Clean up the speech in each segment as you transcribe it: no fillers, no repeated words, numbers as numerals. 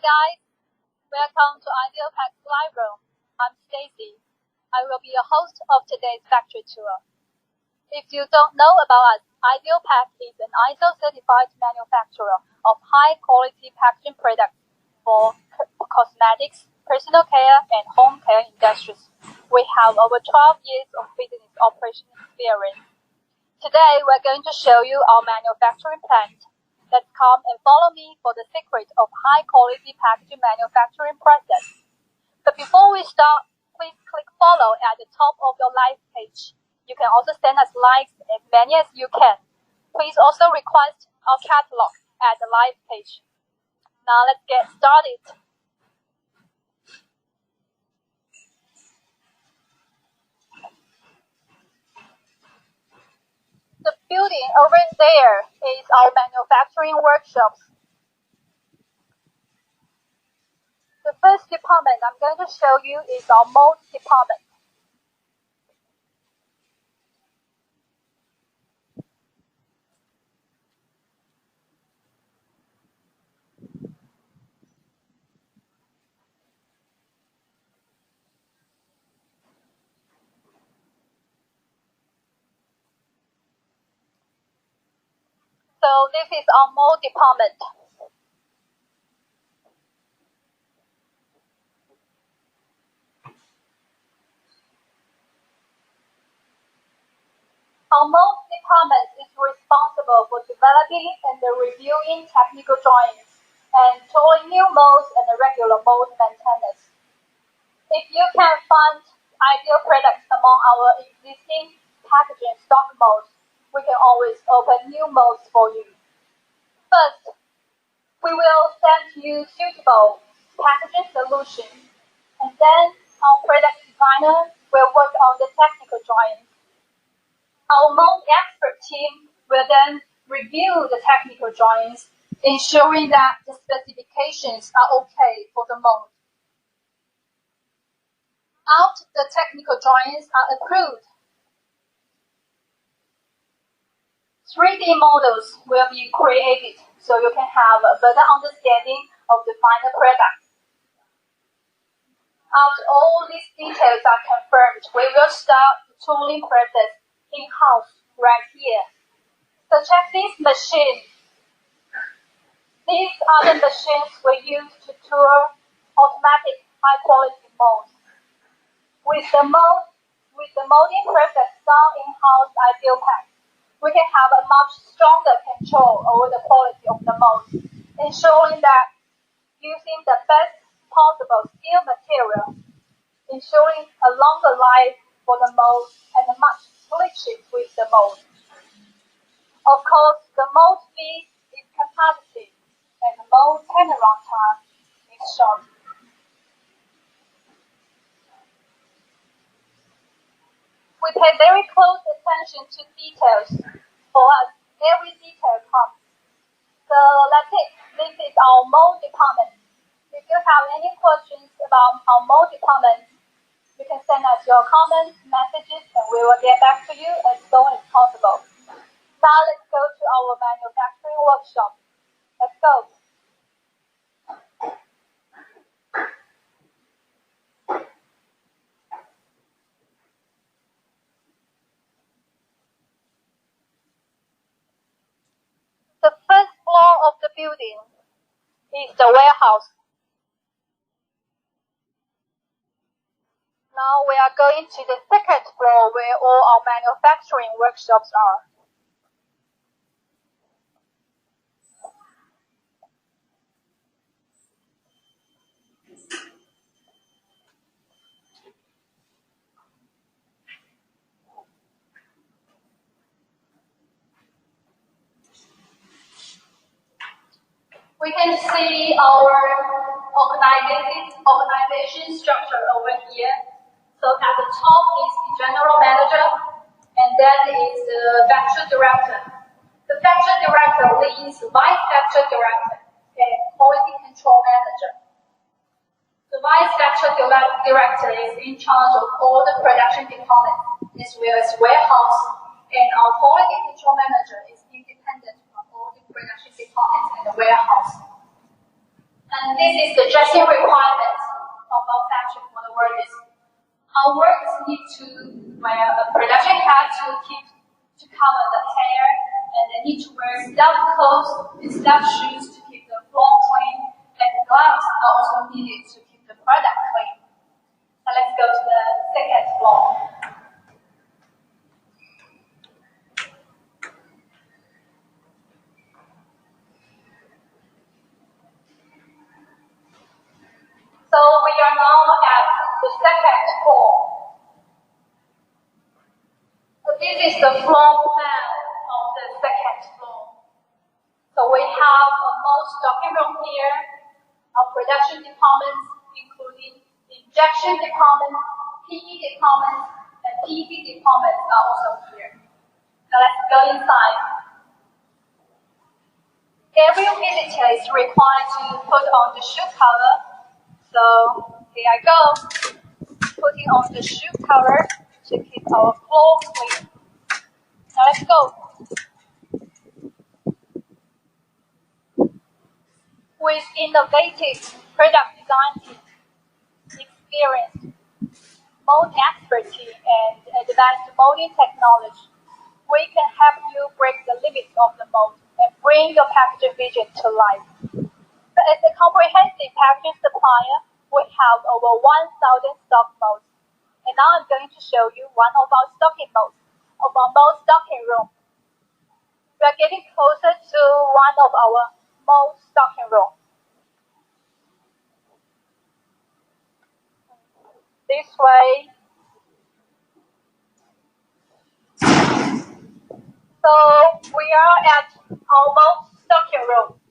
guys, welcome to IDEALPAK Live Room. I'm Stacy. I will be your host of today's factory tour. If you don't know about us, IDEALPAK is an ISO certified manufacturer of high quality packaging products for cosmetics, personal care, and home care industries. We have over 12 years of business operation experience. Today, we're going to show you our manufacturing plant. Let's come and follow me for the secret of high-quality packaging manufacturing process. But before we start, please click follow at the top of your live page. You can also send us likes as many as you can. Please also request our catalog at the live page. Now let's get started. The building over there is our manufacturing workshops. The first department I'm going to show you is our mold department. So this is our mold department. Our mold department is responsible for developing and reviewing technical drawings and tooling new molds and regular mold maintenance. If you can find ideal products among our existing packaging stock molds, we can always open new molds for you. First, we will send you suitable packaging solutions, and then our product designer will work on the technical drawings. Our mold expert team will then review the technical drawings, ensuring that the specifications are okay for the mold. After the technical drawings are approved, 3D models will be created so you can have a better understanding of the final product. After all these details are confirmed, we will start the tooling process in-house right here, such as this machine. These are the machines we use to tool automatic high-quality molds. With the molding process done in-house IDEALPAK, we can have a much stronger control over the quality of the mold, ensuring that using the best possible steel material, ensuring a longer life for the mold and a much slick with the mold. Of course, the mold fee is competitive and the mold turnaround time is short. We pay very close attention to details. For us, every detail counts. So that's it. This is our mold department. If you have any questions about our mold department, you can send us your comments, messages, and we will get back to you as soon as possible. Now let's go to our manufacturing workshop. Let's go. The first floor of the building is the warehouse. Now we are going to the second floor where all our manufacturing workshops are. We can see our organization structure over here. So at the top is the general manager, and then is the factory director. The factory director leads the vice factory director and quality control manager. The vice factory director is in charge of all the production departments, as well as warehouse, and our quality control manager is independent from all the production departments and the warehouse. And And this is the dressing requirement of our factory for the workers. Our workers need to wear a production cap to cover the hair, and they need to wear stuffed clothes and stuffed shoes to keep the floor clean, and the gloves are also needed to keep the product clean. Now let's go to the second floor. So we are now at the second floor. So this is the floor plan of the second floor. So we have a mold stocking room here, our production departments, including the injection department, PE department, and PET departments are also here. Now let's go inside. Every visitor is required to put on the shoe cover. So here I go, putting on the shoe cover to keep our floor clean. Now let's go. With innovative product design team, experience, mold expertise, and advanced molding technology, we can help you break the limits of the mold and bring your packaging vision to life. But as a comprehensive packaging supplier, we have over 1,000 stock molds. And now I'm going to show you one of our stocking molds, of our mold stocking room. We are getting closer to one of our mold stocking room. This way. So we are at our mold stocking room.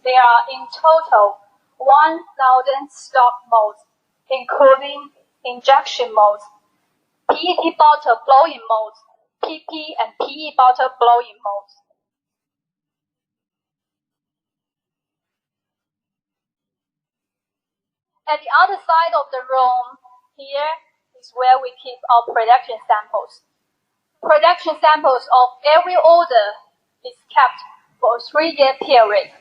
There are in total 1,000 stock molds, including injection molds, PET bottle blowing molds, PP and PE bottle blowing molds. At the other side of the room, here is where we keep our production samples. Production samples of every order is kept for a 3-year period.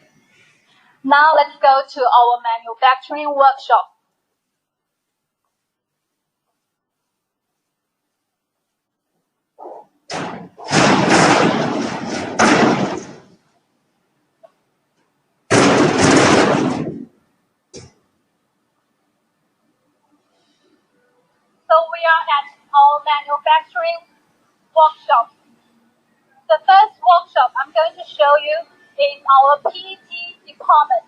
Now let's go to our manufacturing workshop. So we are at our manufacturing workshop. The first workshop I'm going to show you is our PET department.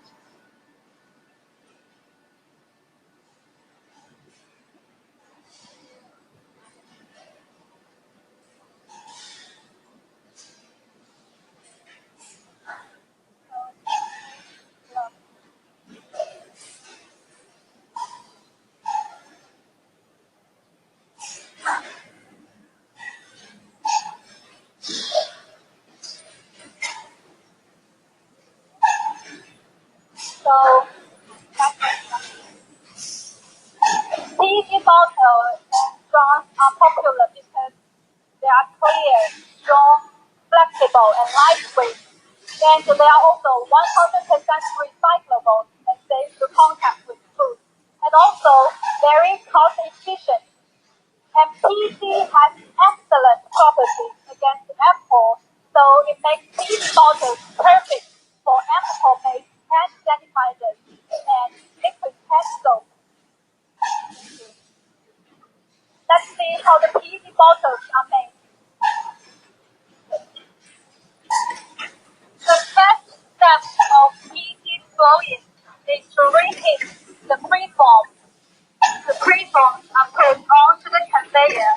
So PET bottles and straws are popular because they are clear, strong, flexible, and lightweight. And they are also 100% recyclable and safe to contact with food. And also very cost efficient. And PET has excellent properties against alcohol, so it makes PET bottles perfect for alcohol-based hand sanitizers and liquid hand soap. Let's see how the PET bottles are made. The first step of PET blowing is to reheat the preform. The preforms are put onto the conveyor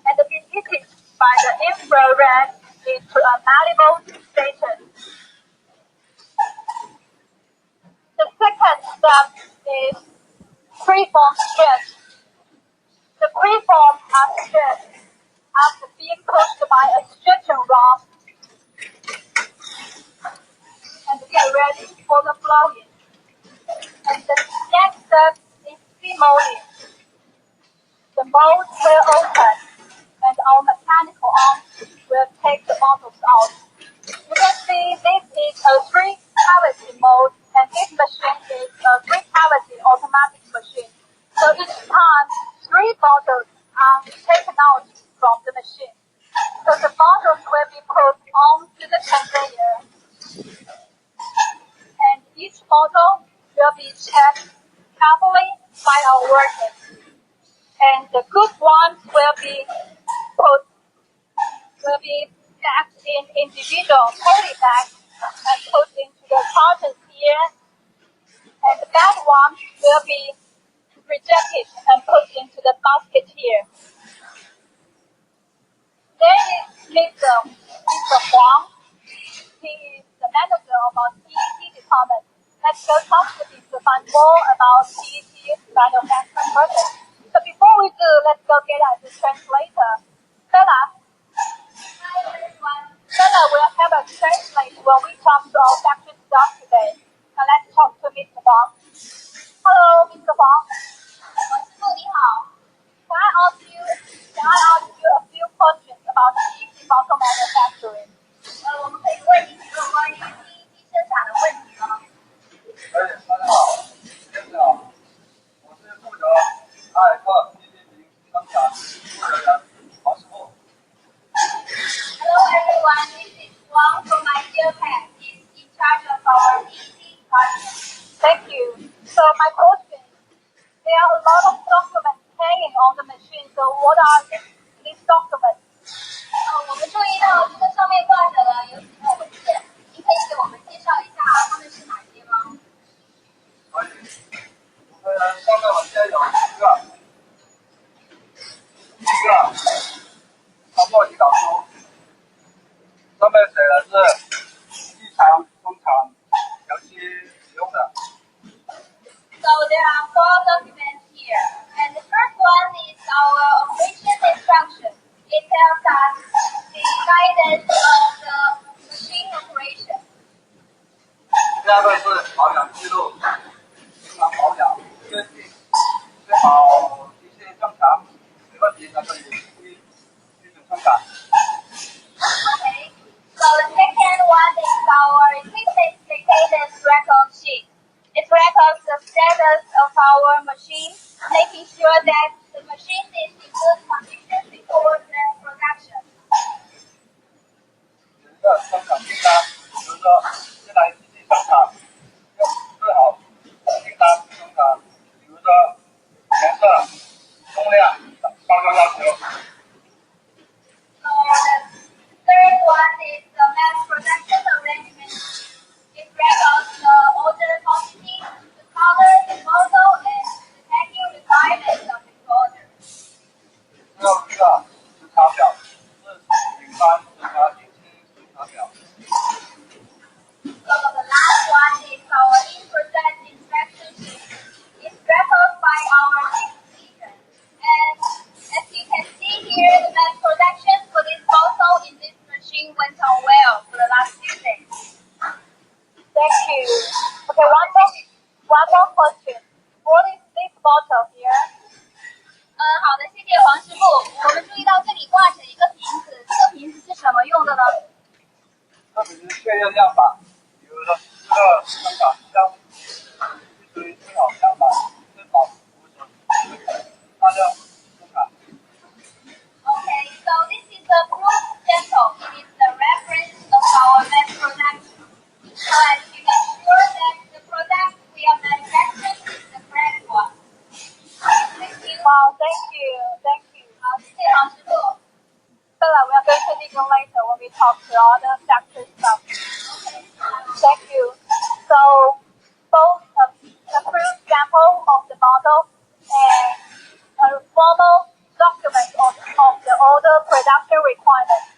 and be heated by the infrared into a malleable status. The second step is preform stretch. The preforms are stretched after being pushed by a stretching rod and get ready for the blowing. And the next step is demolding. The molds will open and our mechanical arm will take the bottles out. You can see this is a 3 pallet be put onto the conveyor. And each bottle will be checked carefully by our workers. And the good ones will be packed in individual poly bags and put into the cartons here. And the bad ones will be rejected and put into the basket here. There is Mr. Huang. He is the manager of our PET department. Let's go talk to him to find more about PET manufacturing process. So before we do, let's go get us a translator. Bella. Hi everyone. Bella will help us translate when we talk to our factory staff today. Now let's talk to Mr. Huang. Hello, Mr. Huang. Can I ask you a few questions about PET bottle manufacturing? 我们可以问你几个关于 PET 生产的问题吗？大家好，我是负责艾克100生产负责人黄师傅。Hello everyone, this is Wang from IDEALPAK. He's in charge of our PET department. Thank you. So my question, there are a lot of documents hanging on the machine. So what are these documents? 我们注意到这个上面挂着的有几个文件，您可以给我们介绍一下它们是哪些吗？可以，我们上面文件有一个操作指导书，上面写的是日常生产尤其使用的。So there are 4 documents here, and the first one is our operation instruction. It tells us the guidance of the machine operation. 第二个是保养记录，经常保养，确定最好机械正常，没问题才可以批准生产。Okay, so the second one is our equipment maintenance record sheet. It records the status of our machine, making sure that the machine is in good condition before the production. 有一个生产订单，比如说这台机器生产用最好订单生产，比如说颜色、重量、包装要求。The third one is the mass production arrangement. It records the order quantity, the color, the model, and the packing requirements of the order. 最后一个时查表，是领班时查定期时查表。So the last one is our in-process inspection sheet. It's recorded by our technician. And as you can see here, the mass production for this bottle in this machine went on well for the last few days. Thank you. Okay, one more question. What is this bottle here? 好的，谢谢黄师傅。我们注意到这里挂着一个瓶子，这个瓶子是什么用的呢？这只是确认样板，比如说这个生产箱，必须最好样板，最好符合大家生产。Okay, so this is the proof sample. It is the reference of our mass production. So as you make sure that the product we are manufacturing is the correct one. Thank you. Wow, thank you. 好，谢谢黄师傅。Bella, we are going to meet you later when we talk to other factory staff. Okay. Thank you. So, both a proof sample of the model and a formal document of the order production requirements.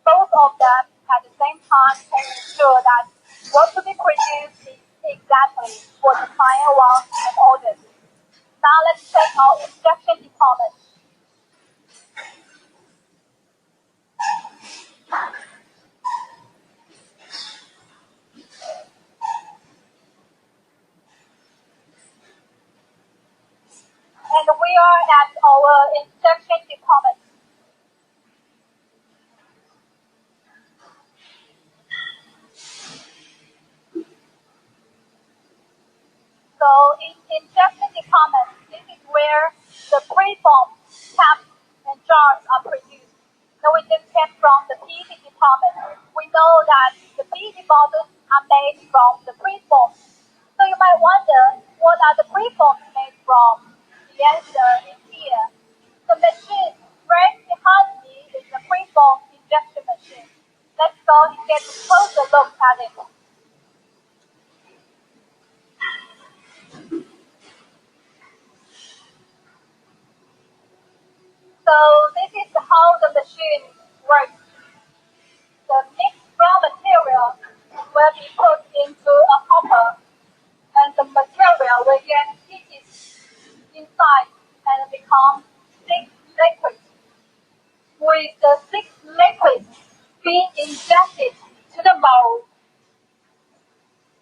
Both of them at the same time can ensure that what to be produced is exactly what the client wants and orders. Now let's check our inspection department. And we are at our inspection department. So in inspection department, this is where the preforms, caps, and jars are produced. So we just came from the PET department, we know that the PET bottles are made from the preforms. So you might wonder, what are the preforms made from? The answer is here. The machine right behind me is a preform injection machine. Let's go and get a closer look at it. So this is how the machine works. The mixed raw material will be put into a hopper, and the material will get heated inside and become thick liquid. With the thick liquid being injected to the mold,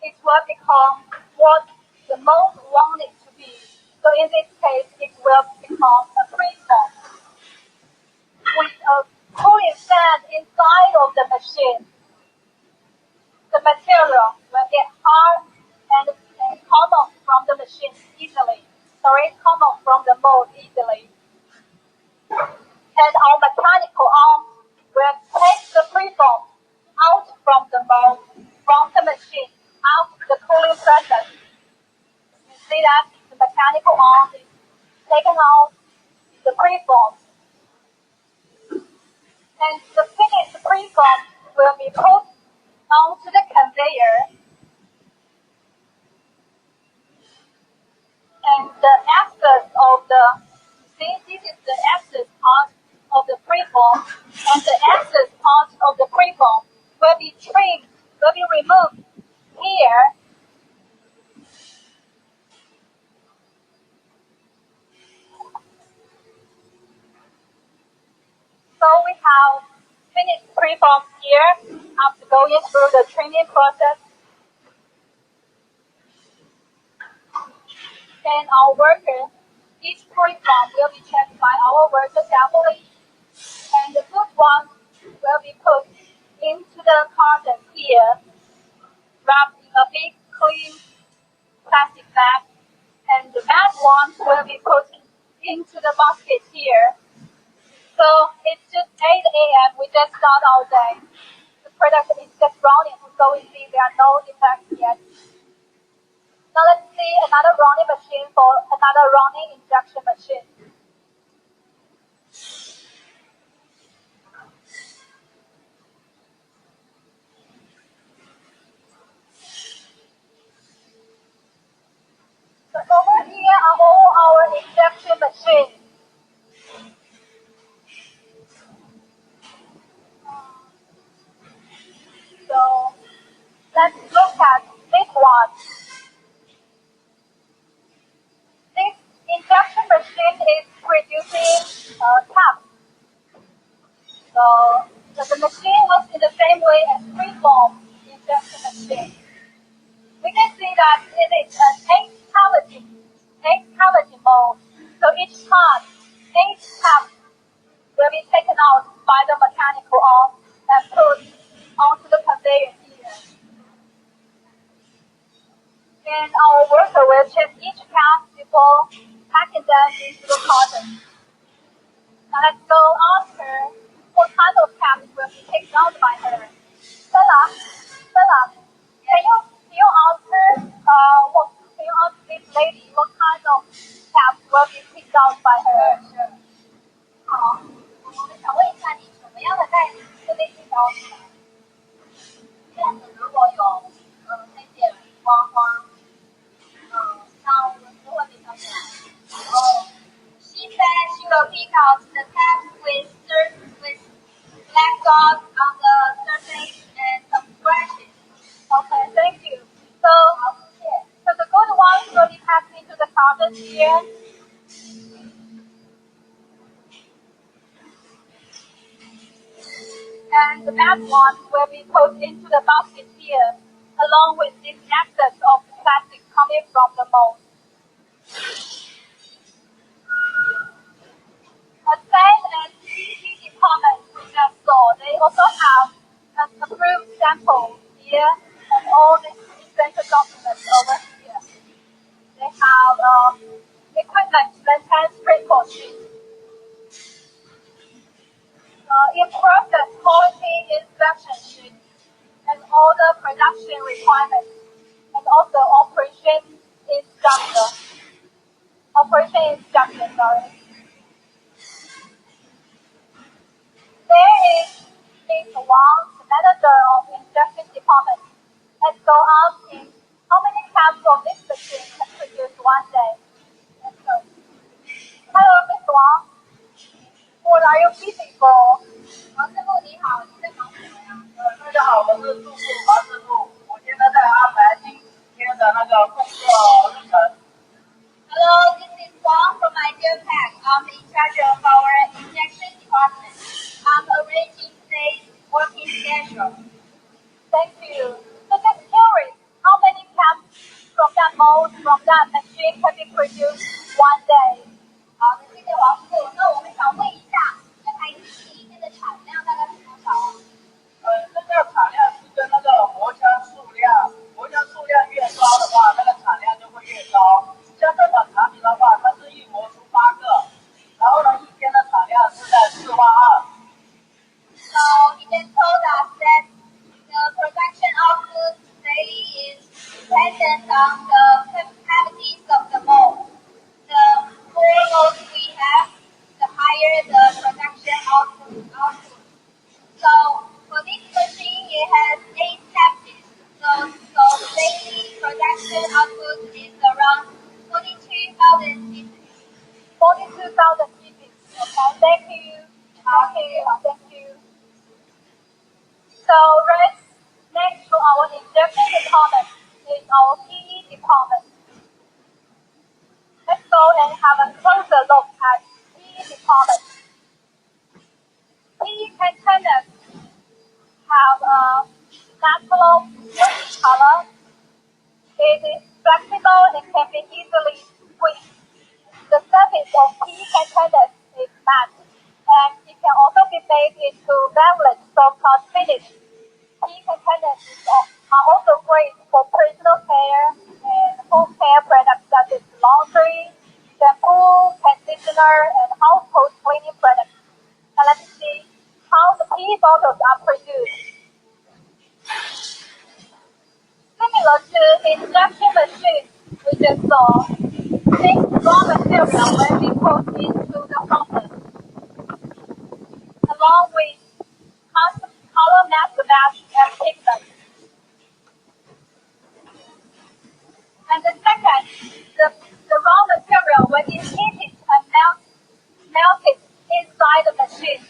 it will become what the mold wants it to be. So in this case, it will become a preform. With a cooling fan inside of the machine, the material will get hard and come off from the machine easily. Come off from the mold easily. And our mechanical arm will take the preform out from the mold, from the machine, out the cooling process. You see that the mechanical arm is taking out the preform. And the finished preform will be put onto the conveyor. And the excess of the, see, this is the excess part of the preform, and the excess part of the preform will be trimmed, will be removed here. So we have finished preform here after going through the trimming process. And our worker, each preform will be checked by our worker carefully, and the good ones will be put into the carton here, wrapped in a big clean plastic bag, and the bad ones will be put into the basket here. So it's just 8 a.m. We just start our day. The product is just running, so we see there are no defects yet. Now let's see another running machine for another running injection machine. So over here are all our injection machines. So let's look at this one. This injection machine is producing caps. So the machine works in the same way as preform injection machine. We can see that it is an 8 cavity mold. So each time, 8 caps will be taken out by the mechanical arm and put onto the conveyor here. And our worker will check each cap before packing them into the carton. Now let's go ask her what kind of caps will be taken out by her. Stella, can you ask her, can you ask this lady what kind of caps will be picked out by her? Sure. 好，我们想问一下你什么样的袋子会被剃刀出来？这样子如果有那些花花，像纹丝会被挑出来。然后 she said she will pick out the cap with black dots on the surface and some scratches. Okay, thank you. So the good ones will be packed into the carton here. And the bad ones will be put into the basket here, along with this excess of plastic coming from the mold. The same as the department we just saw, they also have an approved sample here and all the essential documents over here. They have equipment to maintain sprinkle sheet. In process quality inspection machine requirements and also operation instruction. There is this one manager of injection department. Let's go ask him how many caps of this machine can produce one day. Let's go. Hello, Mr. Wang. What are you busy for? 王师傅你好，你在忙什么呀？大家好，我是住户王师傅，我现在在安排今天的那个工作日程。Hello, this is Wang from IDEALPAK. I'm in charge of our injection department. I'm arranging today's working schedule. Thank you. So just curious, how many caps from that mold, from that machine can be produced one day? 好的，谢谢王师傅。那我们想问一下，这台机器一天的产量大概是多少啊？这个产量是跟那个磨枪数量越高的话，那个产量就会越高。像这款产品的话，它是一磨出8个，然后呢，一天的产量是在42000。So he then told us that the production output daily is dependent on the capacities of the mold. The more molds we have, the higher the production output. So for this machine, it has 8 capsules. So daily production output is around 42,000 pieces. 42,000 pieces. Okay, thank you. Thank you. So next to our injection department is our PE department. Let's go and have a closer look at PE department. PE containers have a natural white color. It is flexible and can be easily squeezed. The surface of PE containers is matte, and it can also be made into velvet soft finish. PE containers are also great for personal care and home care products such as laundry, shampoo, conditioner, and household cleaning products. Now let's see how the PE bottles are produced. Similar to injection machines we just saw, this raw material will be put into the process, along with custom color master batch and pigment. And the second, the raw material will be heated and melted inside the machine.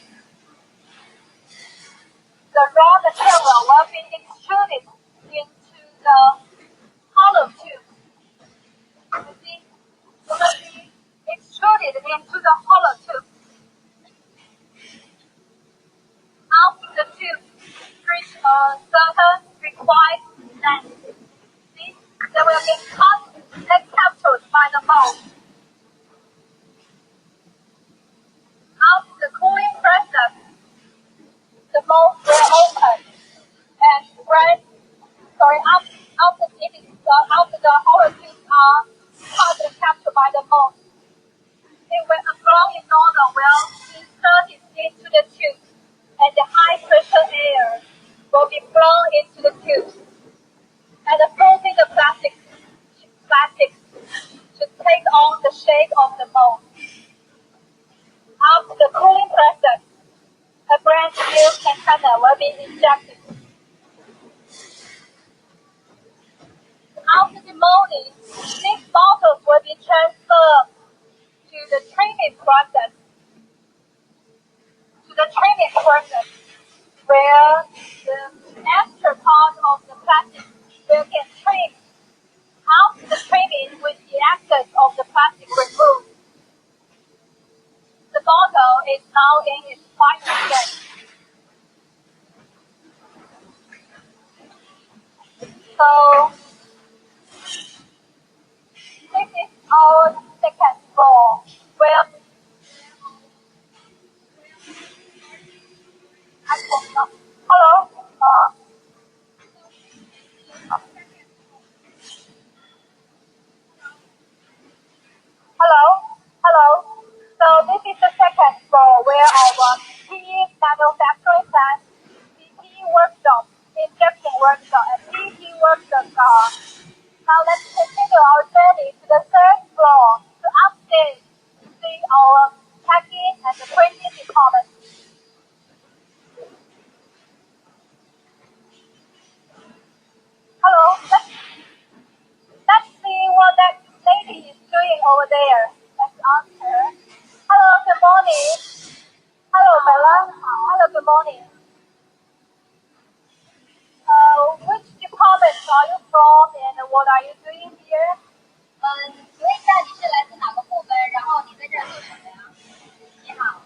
The raw material will be extruded into the hollow tube. You see, it will be extruded into the hollow tube. After the tube reach a certain required length, see, they will be cut and captured by the mold. After the cooling process, the mold will open and spread. After the hollow tubes are cut and captured by the mold, a flowing nozzle will insert it into the tube, and the high pressure air will be blown into the tubes, and floating the plastic to take on the shape of the mold. After the cooling process, a brand new container will be injected. After demolding, these bottles will be transferred to the trimming process, where the extra part of the plastic will get trimmed. After the trimming, with the excess of the plastic removed, the bottle is now in its final state. So this is our second floor, where what are you doing here? 请问一下你是来自哪个部门？然后你在这儿做什么呀？你好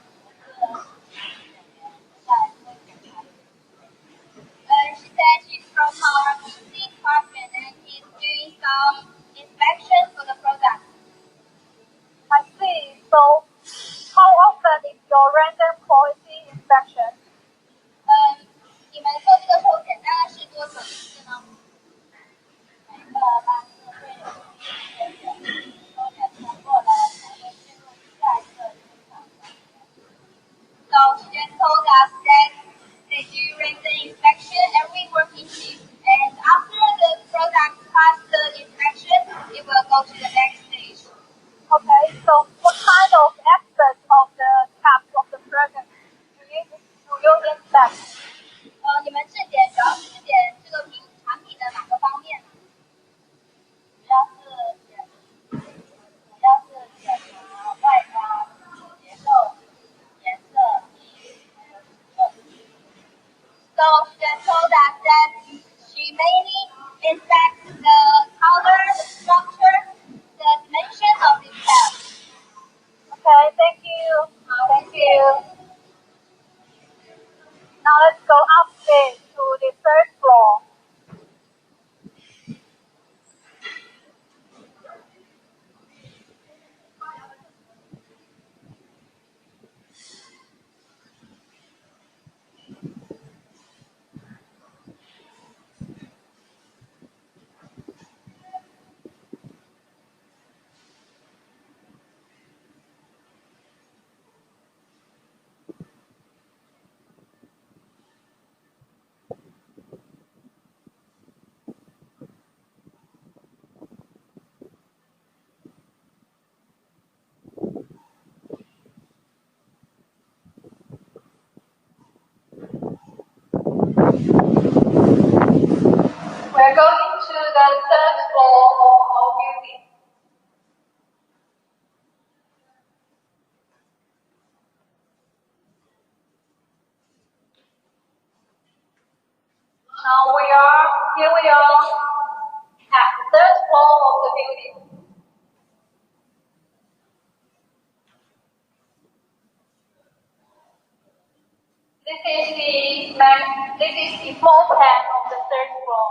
，she said she's from our QC department and she's doing some inspection for the product. I see. So, how often is your random quality inspection? 你们做这个抽检大概是多久一次呢？每个班次会有一次抽检通过了才会进入下一个生产环节。So she just told us that they do random inspection every working shift, and after the product passes the inspection, it will go to the next stage. Okay, so what kind of aspects of the cap of the product do you inspect? 你们质检主要是质检这个产品的哪个方面呢？主要是检查外观、结构、颜色、还有尺寸。So she just told us that she mainly inspects the color, the structure, the dimension of the cap. Okay, thank you. Thank you. Now let's go upstairs to the third floor. We're going to the third floor of our building. Here we are at the third floor of the building. This is the floor plan of the third floor.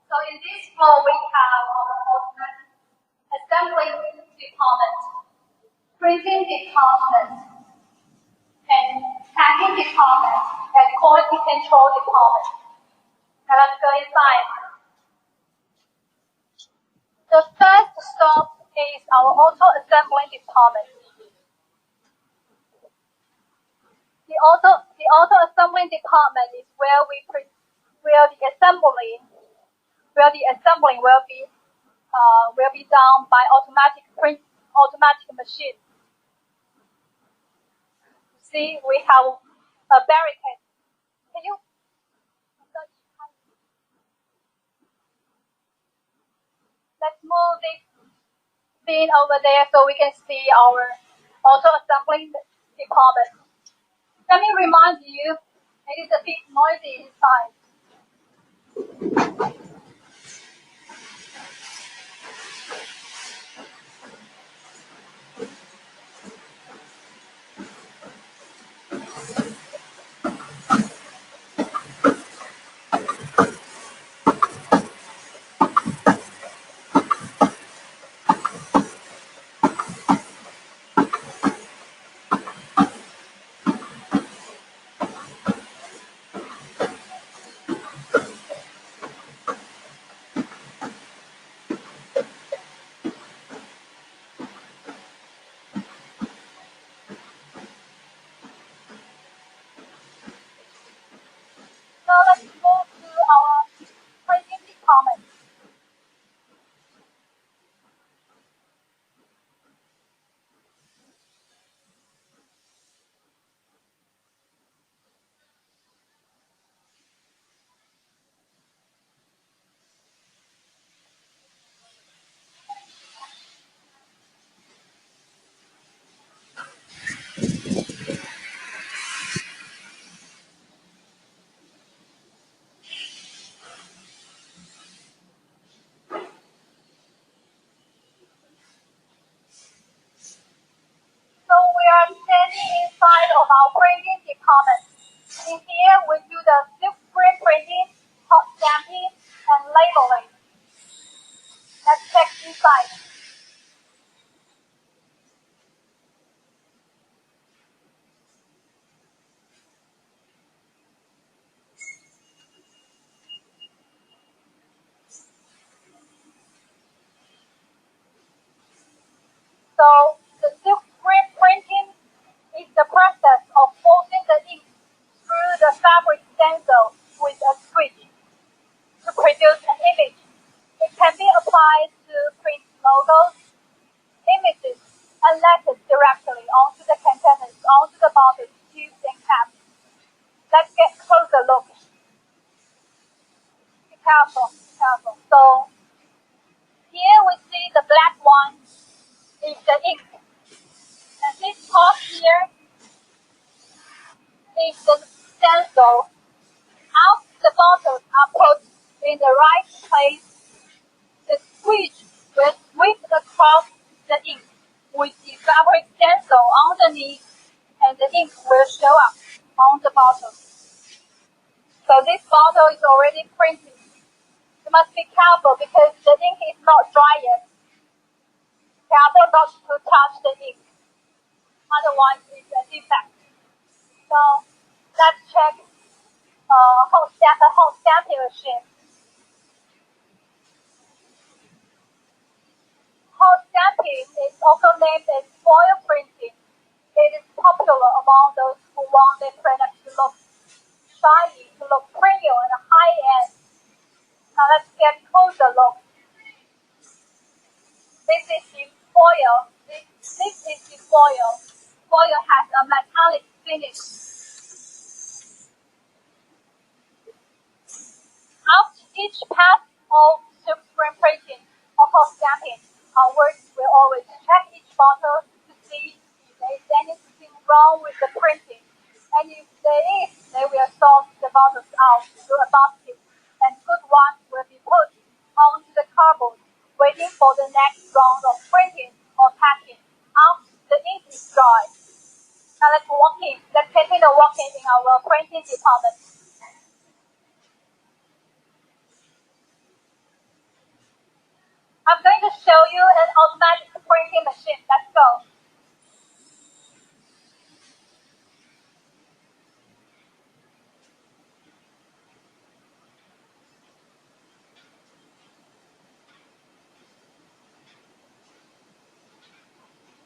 So in this floor we have our automatic assembly department, printing department, and packing department, and quality control department. Now let's go inside. The first stop is our auto assembly department. The auto assembly department is where the assembling will be done by automatic machine. See, we have a barricade. Can you? Let's move this scene over there so we can see our auto assembly department. Let me remind you, it is a bit noisy inside. printing department. In here, we do the silk screen printing, hot stamping, and labeling. Let's check inside. So the silk screen printing is the process of forcing the ink through the fabric stencil with a switch to produce an image. It can be applied to print logos, images, and letters directly onto the containers, onto the bottles, tubes, and caps. Let's get a closer look. Be careful, be careful. So here we see the black one is the ink. And this part here is the stencil. After the bottles are put in the right place, the switch will sweep across the ink with the fabric stencil underneath, and the ink will show up on the bottle. So this bottle is already printed. You must be careful because the ink is not dry yet. Careful not to touch the ink, otherwise it's a defect. So let's check hot stamping machine. Hot stamping is also named as foil printing. It is popular among those who want their products to look shiny, to look premium and high-end. Now let's get a closer look. This is the foil. This is the foil. Foil has a metallic finish. After each pass of silk screen printing or hot stamping, our workers will always check each bottle to see if there is anything wrong with the printing. And if there is, they will sort the bottles out to a basket, and good ones will be put onto the cardboard, waiting for the next round of printing or packing after the ink is dry. Now let's continue walking in our printing department. I'm going to show you an automatic printing machine. Let's go.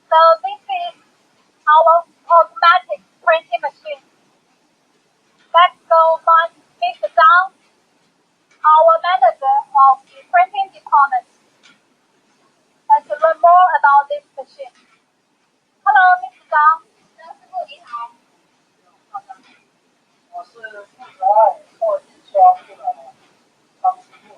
So this is our automatic printing machine. Let's go find Mr. Zhang, our manager of the printing department, and to learn more about this machine. Hello, Mr. Zhang. 张师傅你好。我是负责后营销部的张师傅。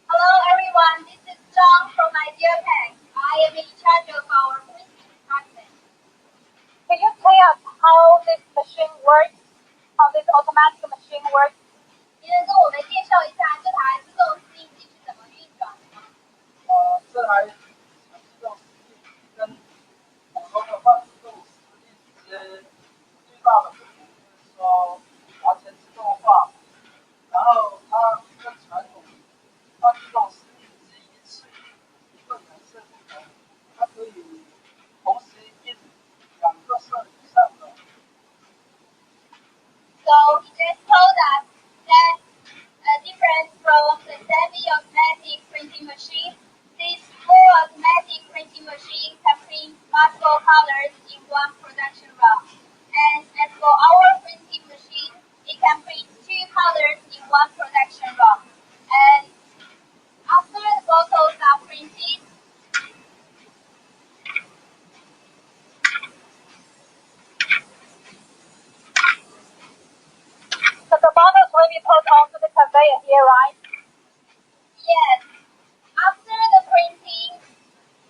Hello everyone, this is Zhang from IDEALPAK. I am in charge of our printing department. Can you tell us how this machine works? How this automatic machine works? 您能跟我们介绍一下这台自动撕印机是怎么运转的吗？这台自动撕印机跟普通的半自动撕印机最大的不同就是说完全自动化，然后它跟传统半自动撕印机一起混颜色不同，它可以同时印两个色以上的。So he just told us that different from the semi-automatic printing machine, this full automatic printing machine can print multiple colors in one production run. And as for our printing machine, it can print 2 colors in one production run. And after the bottles are printed, So the bottles will be put onto the conveyor here, right? yes, after the printing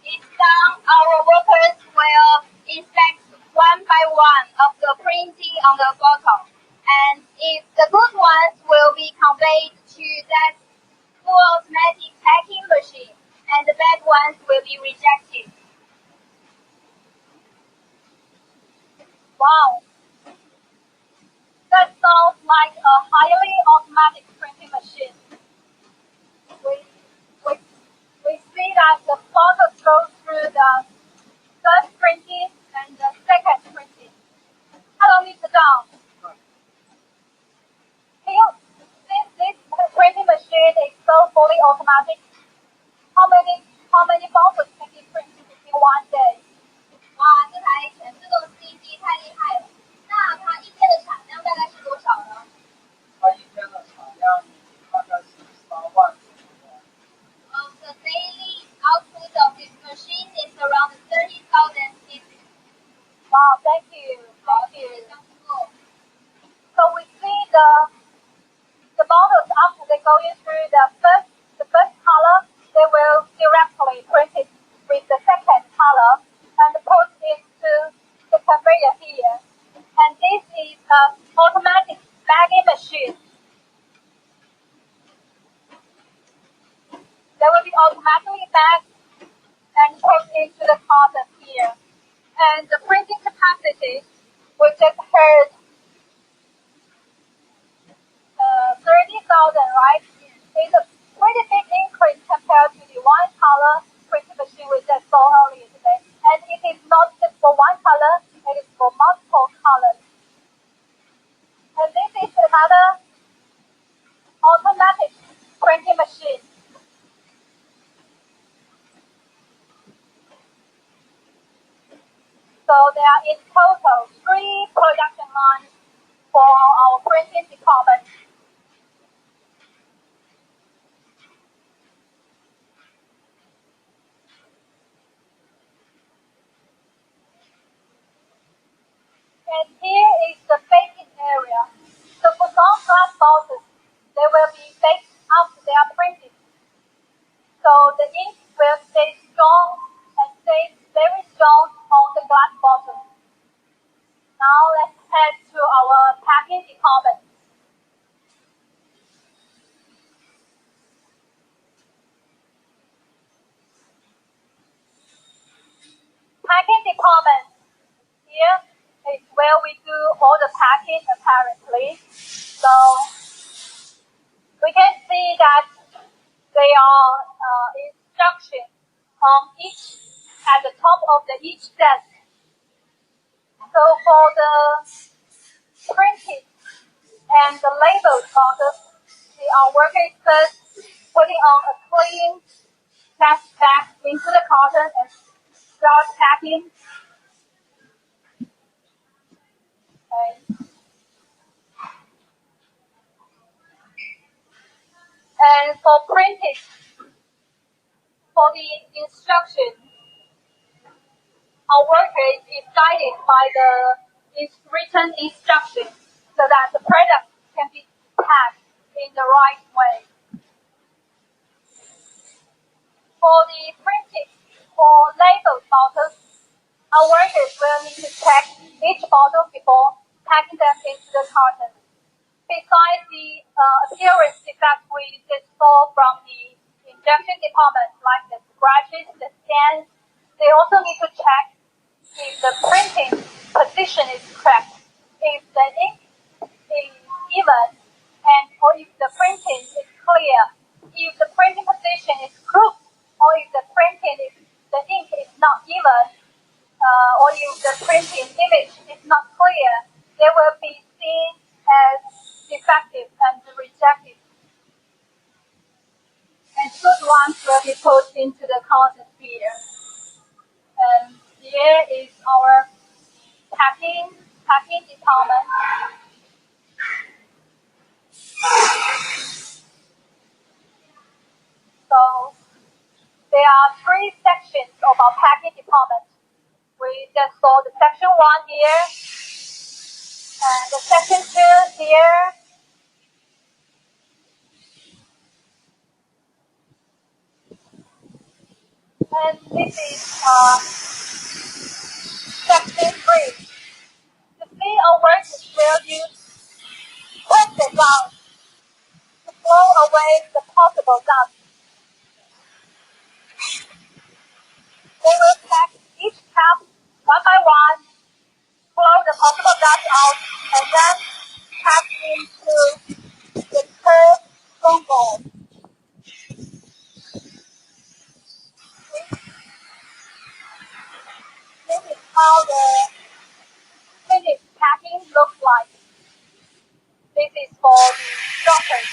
is done, our workers will inspect one by one of the printing on the bottle. And if the good ones will be conveyed to that full automatic packing machine, and the bad ones will be rejected. Wow. That sounds like a highly automatic printing machine. We see that the photos go through the first printing and the second printing. Hello, Mr. Zhang. Since this printing machine is so fully automatic, how many photos can be printed in one day? 哇，这台全自动 CNC 太厉害了。那它一天的产量大概是多少呢？它一天的产量大概是3万左右。The daily output of this machine is around 30,000 pieces. Wow, thank you. So we see the models after they go through the first color, they will directly print it with the second color and put into the conveyor here. And this is an automatic bagging machine. They will be automatically bagged and put into the carton here. And the printing capacity, we just heard 30,000, right? It's a pretty big increase compared to the one color printing machine we just saw earlier today. And it is not just for one color, it is for multiple colors. And this is another automatic printing machine. So there are in total 3 production lines for our printing department. And here is the baking area. So for some glass bottles, they will be baked after they are printed. So the ink will stay strong and stay very strong on the glass bottle. Now let's head to our packing department. Packing department. Here is where we do all the packing apparently. So we can see that there are instructions at the top of each desk. So for the printed and the labeled bottles, our worker is first putting on a clean plastic bag into the carton and start packing. Okay. And for printed, for the instruction, our worker is guided by the written instructions so that the product can be packed in the right way. For the printed or labeled bottles, our workers will need to check each bottle before packing them into the carton. Besides the appearance defects we just saw from the injection department, like the scratches, the scans, they also need to check if the printing position is correct, if the ink is even, and or if the printing is clear, if the printing position is crooked, or if the ink is not even, or if the printing image is not clear, they will be seen as defective and rejected. And good ones will be put into the carton here. And here is our packing department. So there are 3 sections of our packing department. We just saw the section 1 here, and the section 2 here, and this is section 3. The CEO workers will use plastic gloves to blow away the possible dust. They will check each cap one by one, blow the possible dust out, and then into the curved fungal. This is how the finished packing looks like. This is for the droppers.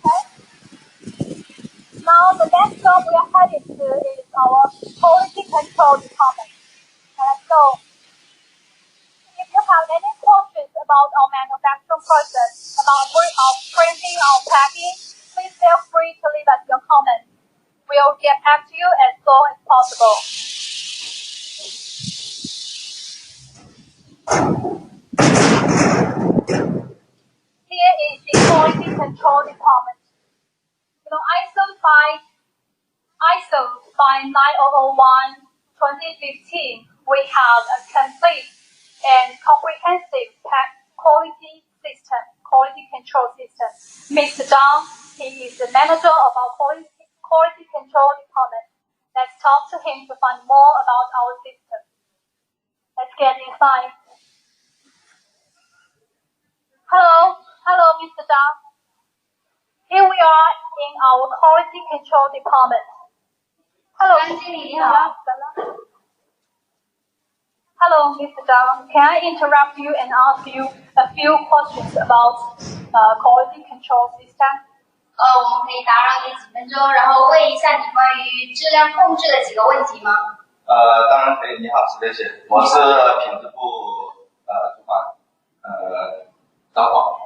Okay. Now the next job we are headed to is our quality control department. Let's go. If you have any questions about our manufacturing process, about our printing, our packing, please feel free to leave us your comments. We'll get back to you as soon as possible. Here is the quality control department. ISO by 9001-2015, we have a complete and comprehensive quality system, quality control system. Mr. Zhang, he is the manager of our quality control department. Let's talk to him to find more about our system. Let's get inside. Hello, Mr. Zhang. Here we are in our quality control department. Hello, Mr. Zhang. Can I interrupt you and ask you a few questions about quality control system? 我们可以打扰你几分钟，然后问一下你关于质量控制的几个问题吗？当然可以。你好，史雷雪，我是品质部主管张广。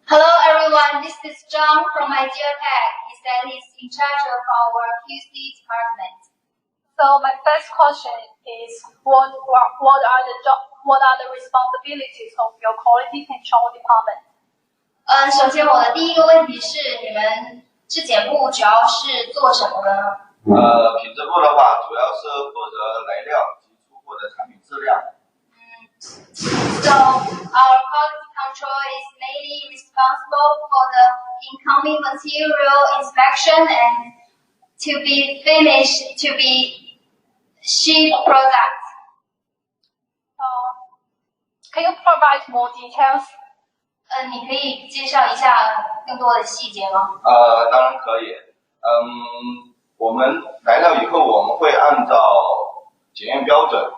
Hello everyone, this is John from IDEALPAK. He said he's in charge of our QC department. So my first question is, what are the responsibilities of your quality control department? 首先我的第一个问题是，你们质检部主要是做什么的呢？品质部的话，主要是负责来料及出货的产品质量。So our quality control is mainly responsible for the incoming material inspection and to be finished, to be shipped products. Can you provide more details? 你可以介绍一下更多的细节吗？当然可以。我们来料以后，我们会按照检验标准，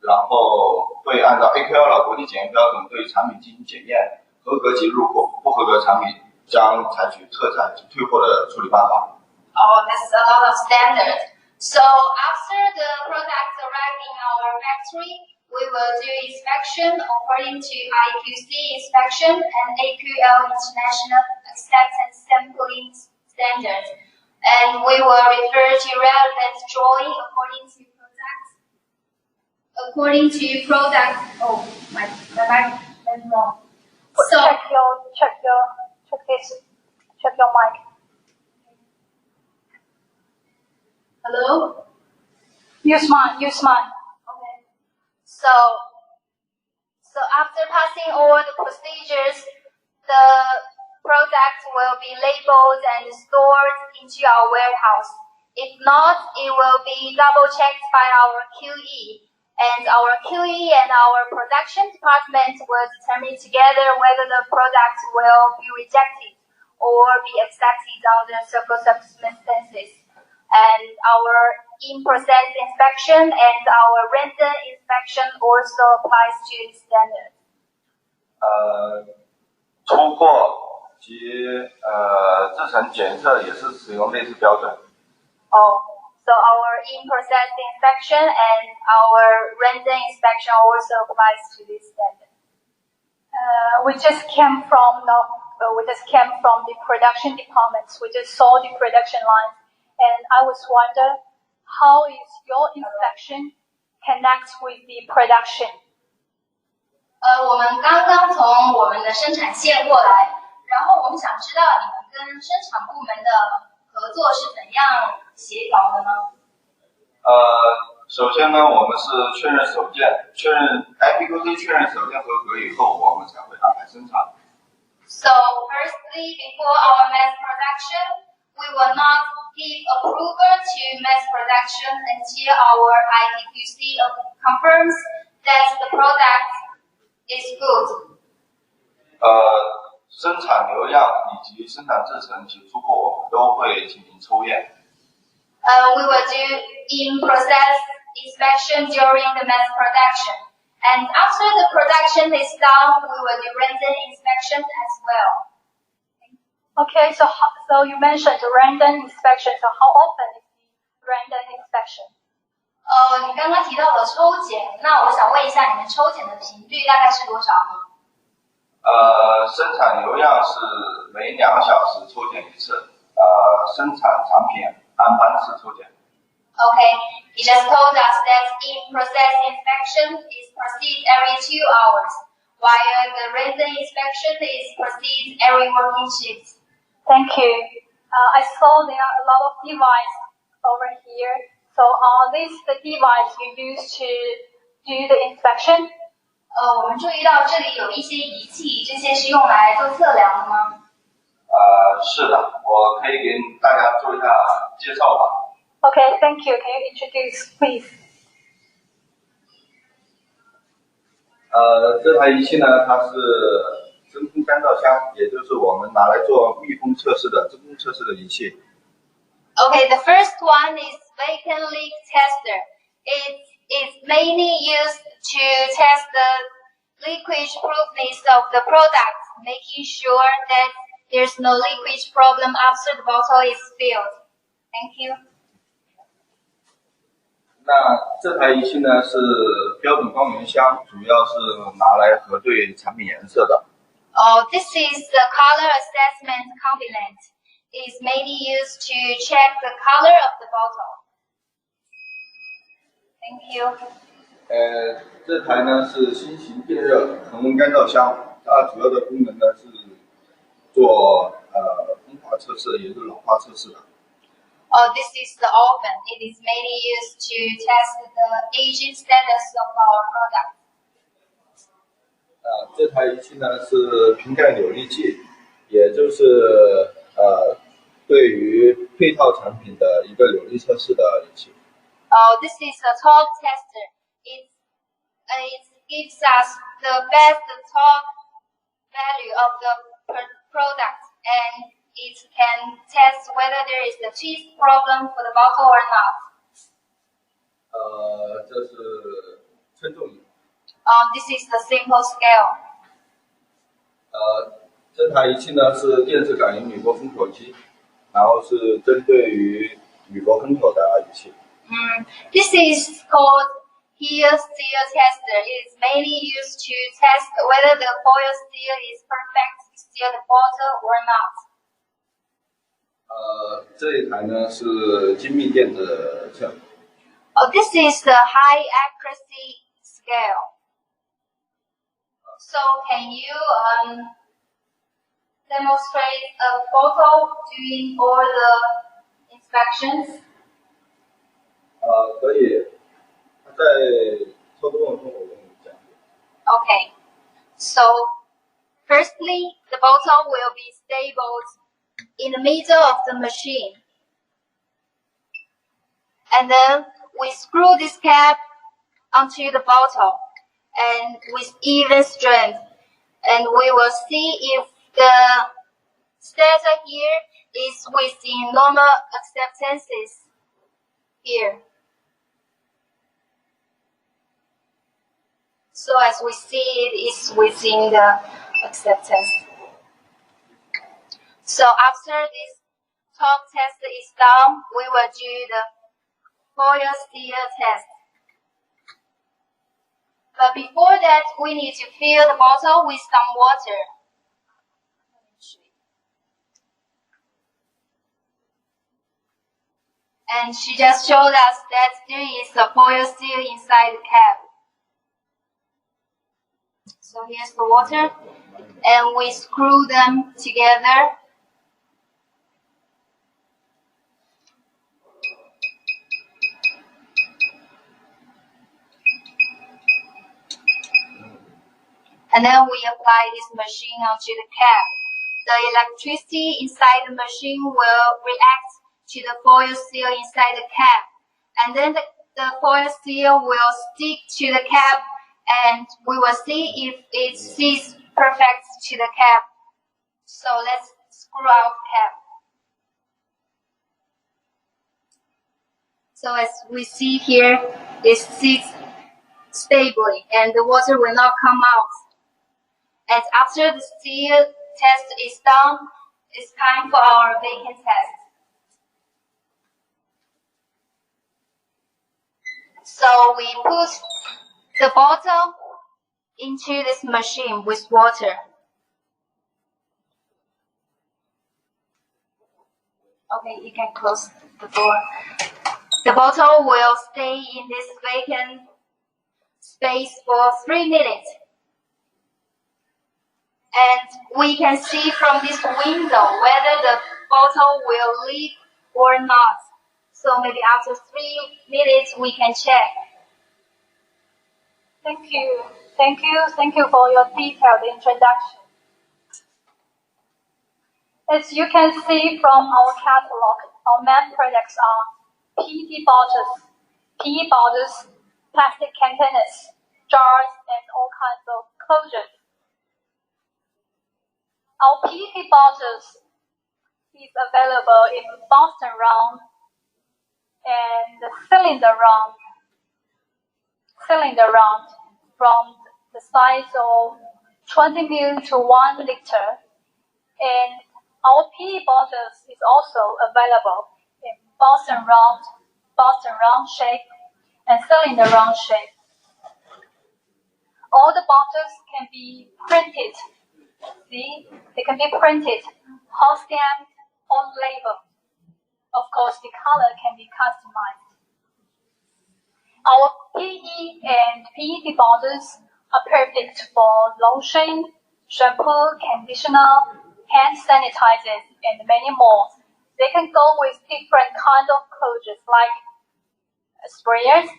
然后会按照 AQL 国际检验标准对产品进行检验，合格即入货，不合格产品将采取特产及退货的处理办法。Oh, that's a lot of standards. So after the products arrive in our factory, we will do inspection according to IQC inspection and AQL International Acceptance Sampling Standards. And we will refer to relevant drawing according to product. Oh, my mic went wrong. So check your mic. Hello? Use mine. Okay. So after passing all the procedures, the product will be labeled and stored into our warehouse. If not, it will be double-checked by our QE. And our QE and our production department will determine together whether the product will be rejected or be accepted under several circumstances. And our in-process inspection and our random inspection also applies to the standard. 出货及制成检测也是使用类似标准。So our in-process inspection and our random inspection also applies to this standard. We just came from the production department. We just saw the production line, and I was wondering how is your inspection connect with the production? 我们刚刚从我们的生产线过来，然后我们想知道你们跟生产部门的合作是怎样协调的呢？首先呢，我们是确认手件，确认 IPQC 确认手件合格以后，我们才会安排生产。So firstly, before our mass production, we will not give approval to mass production until our ITQC confirms that the product is good. 生产流样以及生产制程结束后，我们都会进行抽验。We will do in-process inspection during the mass production, and after the production is done, we will do random inspection as well. Okay, so you mentioned random inspection. So how often is the random inspection? 你刚刚提到了抽检，那我想问一下，你们抽检的频率大概是多少呢？生产流样是每2小时抽检一次，生产产品按班次抽检。Okay, he just told us that in-process inspection is proceed every 2 hours, while the random inspection is proceed every working shift. Thank you. I saw there are a lot of devices over here. So are these the device you use to do the inspection? 我们注意到这里有一些仪器，这些是用来做测量的吗？是的，我可以给大家做一下介绍吧。Okay, thank you. Can you introduce, please? 这台仪器呢，它是真空干燥箱，也就是我们拿来做密封测试的真空测试的仪器。Okay, the first one is vacuum leak tester. It is mainly used to test the leakage proofness of the product, making sure that there's no leakage problem after the bottle is filled. Thank you. 那这台仪器呢是标准光源箱，主要是拿来核对产品颜色的。This is the color assessment component. It is mainly used to check the color of the bottle. Thank you. 这台呢是新型电热恒温干燥箱，它主要的功能呢是做风化测试，也就是老化测试的。This is the oven. It is mainly used to test the aging status of our product. 这台仪器呢是瓶盖扭力器，也就是对于配套产品的一个扭力测试的仪器。This is a torque tester. It gives us the best torque value of the product, and it can test whether there is a twist problem for the bottle or not. 这是称重仪。This is the simple scale. 这台仪器呢是电子感应铝箔封口机，然后是针对于铝箔封口的仪器。This is called heel steel tester. It is mainly used to test whether the foil steel is perfect to seal the bottle or not. 这一台呢是精密电子秤。This is the high accuracy scale. So can you demonstrate a photo doing all the inspections? 可以。在操作过程中我跟你讲。Okay. So firstly, the bottle will be stabled in the middle of the machine. And then we screw this cap onto the bottle and with even strength. And we will see if the stator here is within normal acceptances here. So as we see, it is within the acceptance. So after this torque test is done, we will do the foil steel test. But before that, we need to fill the bottle with some water. And she just showed us that there is a foil steel inside the cap. So here's the water, and we screw them together. And then we apply this machine onto the cap. The electricity inside the machine will react to the foil seal inside the cap, and then the foil seal will stick to the cap, and we will see if it sits perfect to the cap. So let's screw out cap. So as we see here, it sits stably and the water will not come out. And after the seal test is done, it's time for our vacuum test. So we put the bottle into this machine with water. Okay, you can close the door. The bottle will stay in this vacant space for 3 minutes. And we can see from this window whether the bottle will leak or not. So maybe after 3 minutes we can check. Thank you. Thank you for your detailed introduction. As you can see from our catalog, our main products are PET bottles, plastic containers, jars, and all kinds of closures. Our PET bottles is available in Boston round and cylinder round from the size of 20 ml to 1 liter. And our PE bottles is also available in Boston round shape, and cylinder round shape. All the bottles can be printed. See, they can be printed, hot stamped, or labeled. Of course, the color can be customized. Our PE and PET bottles are perfect for lotion, shampoo, conditioner, hand sanitizers, and many more. They can go with different kinds of closures like sprayers,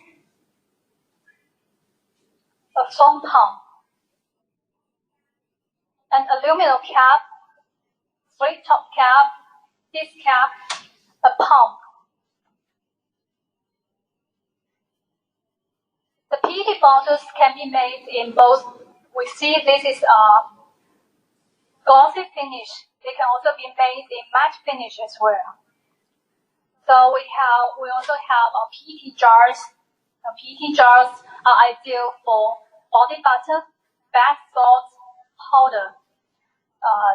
a foam pump, an aluminum cap, straight top cap, this cap, a pump. The PET bottles can be made in both. We see this is a glossy finish. They can also be made in matte finish as well. So we also have our PET jars. Our PET jars are ideal for body butter, bath salts, powder.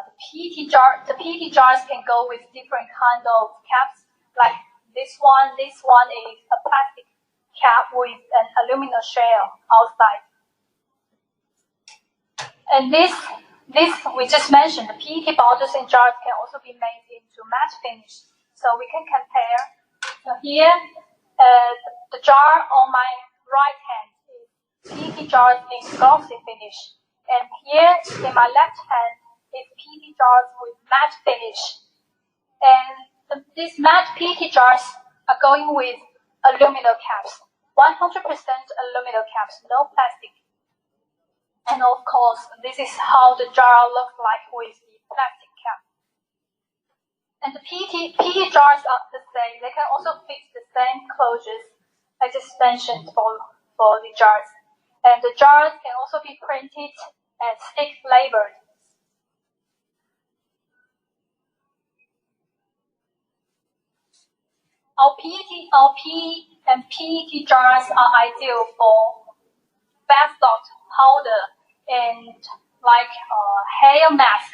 The PET jars can go with different kind of caps, like this one. This one is a plastic cap with an aluminum shell outside. And this we just mentioned, the PET bottles and jars can also be made into matte finish. So we can compare. So here, the jar on my right hand is PET jars in glossy finish, and here in my left hand is PET jars with matte finish. And these matte PET jars are going with aluminum caps. 100% aluminum caps, no plastic. And of course, this is how the jar looks like with the plastic cap. And the PET jars are the same. They can also fit the same closures I just mentioned for the jars. And the jars can also be printed and stick labeled. Our PE and PET jars are ideal for bath salt, powder, and like hair mask.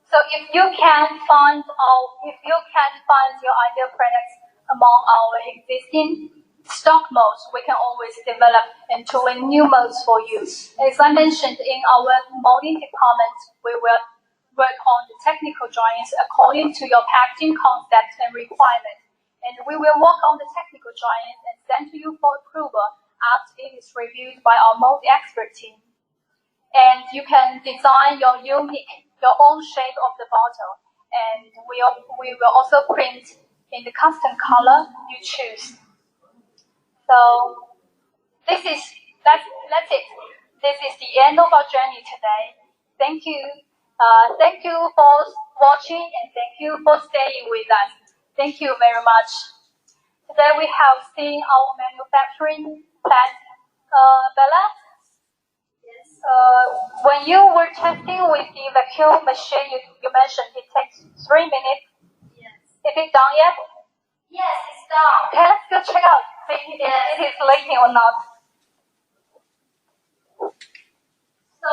So if you can find your ideal products among our existing stock modes, we can always develop and tune new modes for you. As I mentioned, in our molding department, we will work on the technical drawings according to your packaging concept and requirement. And we will work on the technical drawings and send to you for approval after it is reviewed by our mold expert team. And you can design your own shape of the bottle. And we will also print in the custom color you choose. So that's it. This is the end of our journey today. Thank you. Thank you for watching and thank you for staying with us. Thank you very much. Today we have seen our manufacturing plant. Bella? Yes. When you were testing with the vacuum machine, you mentioned it takes 3 minutes. Yes. Is it done yet? Yes, it's done. Okay, let's go check out. See if it is leaking or not. So,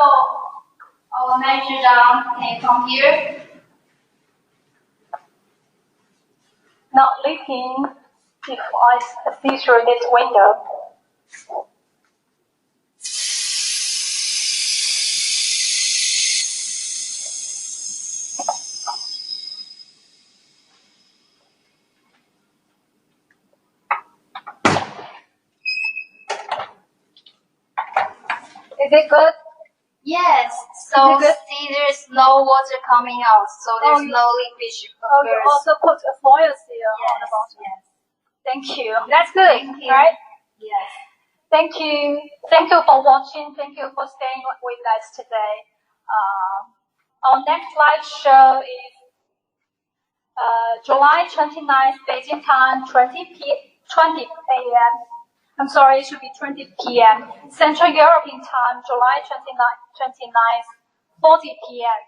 our manager John can come here. Not leaking if I see through this window. Is it good? Yes. So see, there's no water coming out, so there's no leakage. Oh, you also put a foil seal on the bottom. Yes. Thank you. That's good, Thank you. right? Yes. Thank you. Thank you for watching. Thank you for staying with us today. Our next live show is July 29th, Beijing time, 20 a.m. I'm sorry, it should be 20 p.m. Central European time, July 29th, 40 p.m.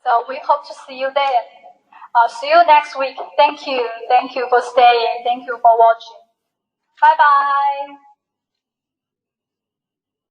So we hope to see you there. See you next week. Thank you. Thank you for staying. Thank you for watching. Bye-bye.